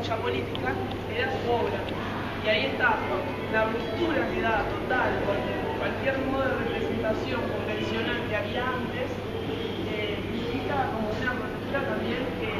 mucha política, era su obra. Y ahí está, la ruptura que da total con cualquier modo de representación convencional que había antes, implica como una ruptura también que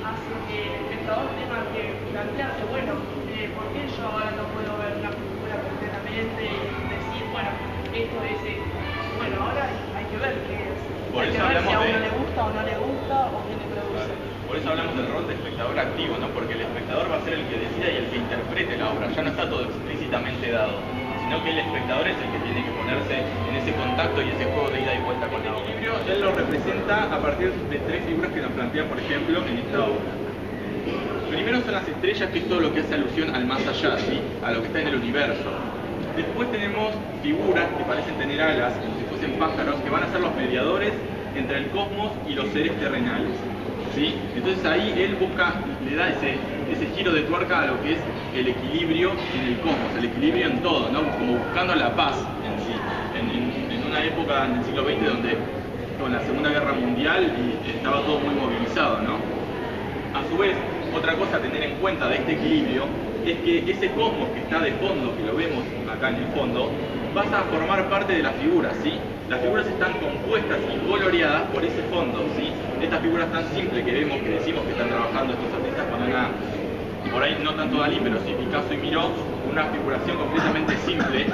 hace que el espectador tenga que plantearse, bueno, ¿por qué yo ahora no puedo ver una cultura completamente y decir, bueno, esto es esto? Bueno, ahora hay que ver qué es. Por hay eso que ver si a hablamos uno de... le gusta o no le gusta o qué le produce. Por eso hablamos del rol de espectador activo, ¿no? Porque el espectador va a ser el que decida y el que interprete la obra. Ya no está todo explícitamente dado, sino que el espectador es el que tiene que ponerse en ese contacto y ese juego de ida y vuelta con la obra. El equilibrio él lo representa a partir de tres figuras que nos plantea, por ejemplo, en esta obra. Primero son las estrellas, que es todo lo que hace alusión al más allá, ¿sí? A lo que está en el universo. Después tenemos figuras que parecen tener alas, como si fuesen pájaros, que van a ser los mediadores entre el cosmos y los seres terrenales, ¿sí? Entonces ahí él busca, le da ese giro de tuerca a lo que es el equilibrio en el cosmos, el equilibrio en todo, ¿no? Como buscando la paz en sí, en una época en el siglo XX donde con la Segunda Guerra Mundial estaba todo muy movilizado, ¿no? A su vez, otra cosa a tener en cuenta de este equilibrio es que ese cosmos que está de fondo, que lo vemos acá en el fondo, pasa a formar parte de las figuras, ¿sí? Las figuras están compuestas y coloreadas por ese fondo, ¿sí? Estas figuras tan simples que vemos, que decimos que están trabajando estos artistas con una, por ahí no tanto Dalí, pero sí Picasso y Miró, una figuración completamente simple.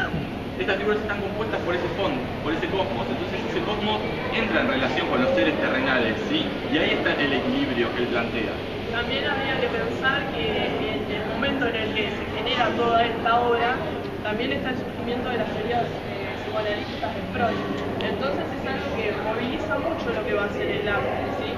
Estas figuras están compuestas por ese fondo, por ese cosmos, entonces ese cosmos entra en relación con los seres terrenales, ¿sí? Y ahí está el equilibrio que él plantea. También habría que pensar que en el momento en el que se genera toda esta obra, también está el surgimiento de las teorías psicoanalistas de Freud. Entonces es algo que moviliza mucho lo que va a ser el arte, ¿sí?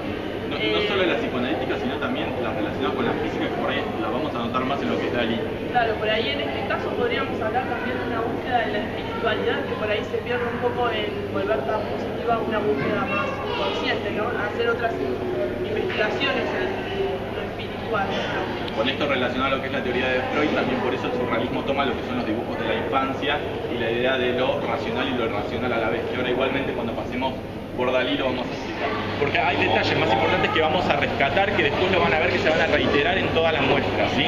No solo la psicoanalítica, sino también las relacionadas con la física, que por ahí la vamos a notar más en lo que es Dalí. Claro, por ahí en este caso podríamos hablar también de una búsqueda de la espiritualidad que por ahí se pierde un poco en volver tan positiva a una búsqueda más consciente, ¿no? A hacer otras investigaciones en lo espiritual, ¿no? Con esto relacionado a lo que es la teoría de Freud, también por eso el surrealismo toma lo que son los dibujos de la infancia y la idea de lo racional y lo irracional a la vez. Que ahora igualmente cuando pasemos por Dalí lo vamos a explicar. Porque hay detalles más importantes que vamos a rescatar que después lo van a ver que se van a reiterar en toda la muestra, ¿sí?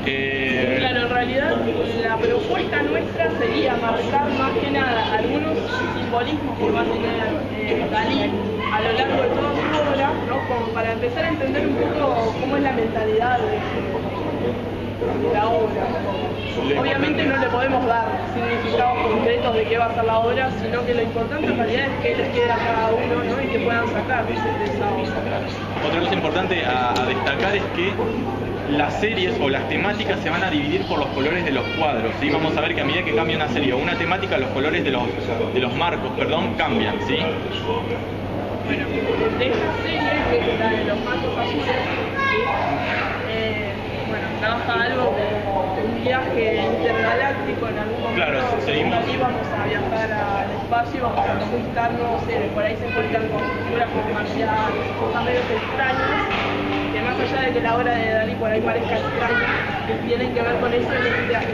Claro, en realidad la propuesta nuestra sería marcar más que nada algunos simbolismos que va a tener Dalí a lo largo de toda su obra, ¿no? Como para empezar a entender un poco cómo es la mentalidad de la obra. Obviamente no le podemos dar significados concretos de qué va a ser la obra, sino que lo importante en realidad es que les quede a cada uno, ¿no? Y que puedan sacar de esa obra. Otra cosa importante a destacar es que las series o las temáticas se van a dividir por los colores de los cuadros, ¿sí? Vamos a ver que a medida que cambia una serie o una temática, los colores de los marcos, cambian, ¿sí? Bueno, de esta serie, que es la de los marcos azules, bueno, trabaja algo de un viaje intergaláctico en algún momento. Claro, seguimos. Aquí vamos a viajar al espacio, vamos a conquistarnos, por ahí se encuentran con culturas como marcianas, cosas medio extrañas, que más allá de que la obra de Dalí por ahí parezca extraña, que tienen que ver con eso en estas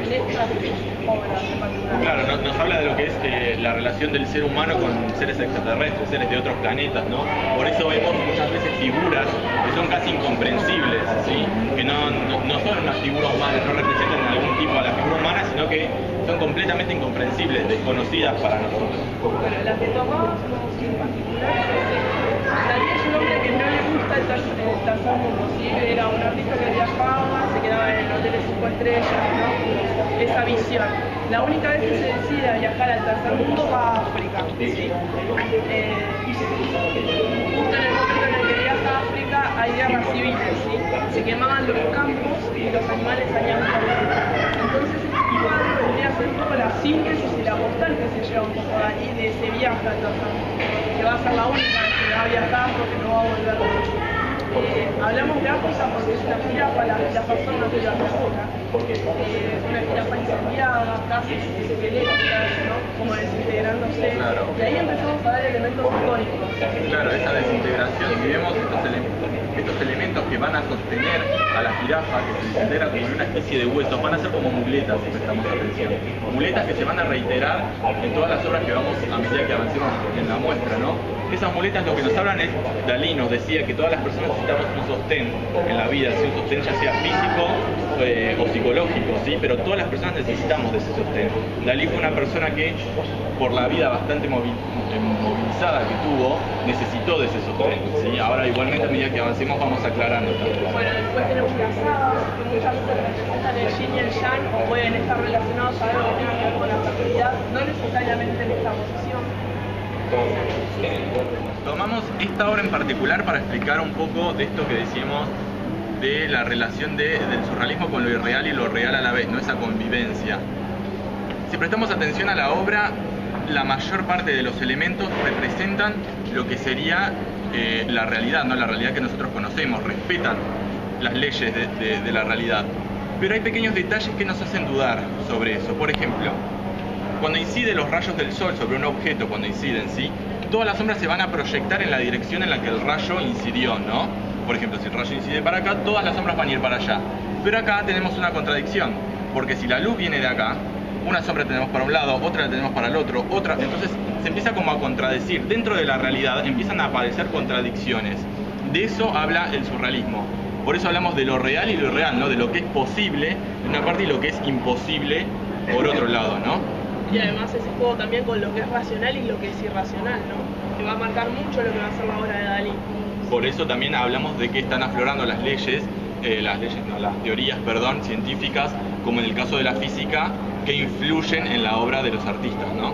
obras en particular. Claro, nos habla de lo que es la relación del ser humano con seres extraterrestres, seres de otros planetas, ¿no? Por eso vemos muchas veces figuras que son casi incomprensibles, ¿sí? Que no son una figura humana, no representan algún tipo a la figura humana, sino que son completamente incomprensibles, desconocidas para nosotros. Bueno, la que tomamos en particular Dalí es un hombre que no le gusta el tercer mundo, ¿sí? Era un artista que viajaba, se quedaba en hoteles 5 estrellas, ¿no? Esa visión. La única vez que se decide a viajar al tercer mundo va a África, ¿sí? Justo en el momento en el que viaja a África hay guerras civiles, ¿sí? Se quemaban los campos y los animales salían corriendo. Entonces este cuadro vendría a ser un poco la síntesis y la postal que se lleva un poco de ahí de ese viaje al tercer mundo, que va a ser la única vez que va a viajar porque no va a volver. Hablamos de África porque es una jirafa, la persona de la África, una jirafa incendiada, casi esquelética, ¿no? Como desintegrándose. Claro. Y ahí empezamos a dar elementos icónicos. Claro, esa desintegración, si vemos estos elementos estos elementos que van a sostener a la jirafa, que se considera como en una especie de hueso, van a ser como muletas, si prestamos atención. Muletas que se van a reiterar en todas las obras que vamos a medida que avancemos en la muestra, ¿no? Esas muletas lo que nos hablan es, Dalí nos decía que todas las personas necesitamos un sostén en la vida, si un sostén ya sea físico o psicológico, ¿sí? Pero todas las personas necesitamos de ese sostén. Dalí fue una persona que, por la vida bastante movilizada que tuvo, necesitó de ese sostén, ¿sí? Ahora igualmente a medida que avancemos vamos aclarando también. Bueno, después tenemos las hadas, que muchas veces representan el yin y el yang, o pueden estar relacionados a algo que tenga que ver con la fertilidad, no necesariamente en esta posición. Tomamos esta obra en particular para explicar un poco de esto que decíamos de la relación del surrealismo con lo irreal y lo real a la vez, ¿no? Esa convivencia. Si prestamos atención a la obra, la mayor parte de los elementos representan lo que sería la realidad, ¿no? La realidad que nosotros conocemos, respetan las leyes de la realidad. Pero hay pequeños detalles que nos hacen dudar sobre eso. Por ejemplo, cuando inciden los rayos del sol sobre un objeto, cuando inciden, ¿sí? Todas las sombras se van a proyectar en la dirección en la que el rayo incidió, ¿no? Por ejemplo, si el rayo incide para acá, todas las sombras van a ir para allá. Pero acá tenemos una contradicción, porque si la luz viene de acá, una sombra tenemos para un lado, otra la tenemos para el otro, otra... Entonces se empieza como a contradecir. Dentro de la realidad empiezan a aparecer contradicciones. De eso habla el surrealismo. Por eso hablamos de lo real y lo irreal, ¿no? De lo que es posible de una parte y lo que es imposible por otro lado, ¿no? Y además ese juego también con lo que es racional y lo que es irracional, ¿no? Que va a marcar mucho lo que va a ser la obra de Dalí. Por eso también hablamos de que están aflorando las teorías, científicas, como en el caso de la física, que influyen en la obra de los artistas, ¿no?